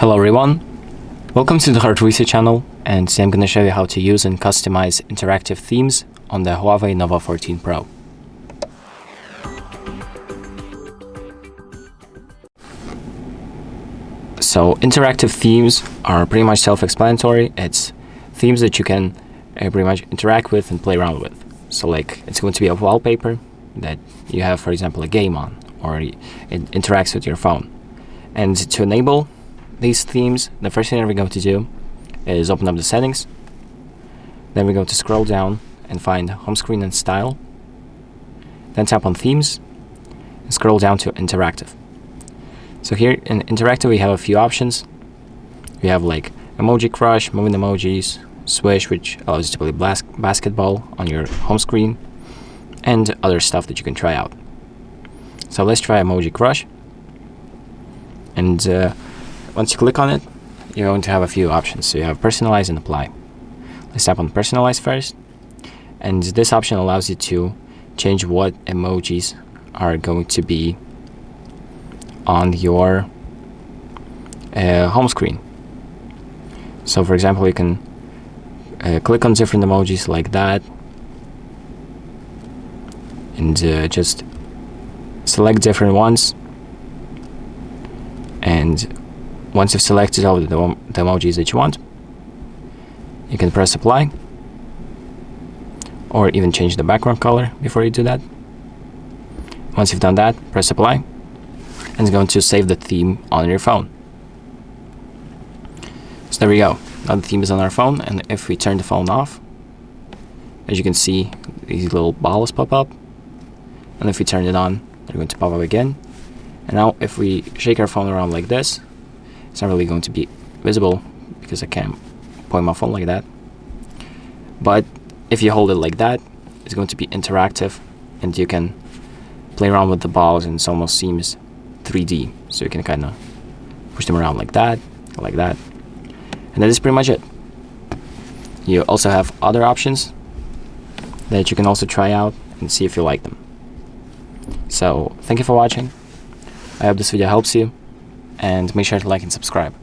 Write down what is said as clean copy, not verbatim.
Hello everyone, welcome to the HardReset channel, and today I'm going to show you how to use and customize interactive themes on the HUAWEI Nova 14 Pro. So interactive themes are pretty much self-explanatory. It's themes that you can pretty much interact with and play around with. So like it's going to be a wallpaper that you have, for example, a game on, or it interacts with your phone. And to enable these themes, the first thing that we're going to do is open up the settings. Then we're going to scroll down and find home screen and style. Then tap on themes and scroll down to interactive. So here in interactive we have a few options. We have like Emoji Crush, moving emojis, Swish, which allows you to play basketball on your home screen, and other stuff that you can try out. So let's try Emoji Crush. And once you click on it, you're going to have a few options. So you have Personalize and Apply. Let's tap on Personalize first. And this option allows you to change what emojis are going to be on your home screen. So for example, you can click on different emojis like that, and just select different ones. And once you've selected all the emojis that you want, you can press apply, or even change the background color before you do that. Once you've done that, press apply, and it's going to save the theme on your phone. So there we go. Now the theme is on our phone, and if we turn the phone off, as you can see, these little balls pop up. And if we turn it on, they're going to pop up again. And now if we shake our phone around like this, it's not really going to be visible because I can't point my phone like that. But if you hold it like that, it's going to be interactive, and you can play around with the balls, and it almost seems 3D. So you can kind of push them around like that. And that is pretty much it. You also have other options that you can also try out and see if you like them. So thank you for watching. I hope this video helps you, and make sure to like and subscribe.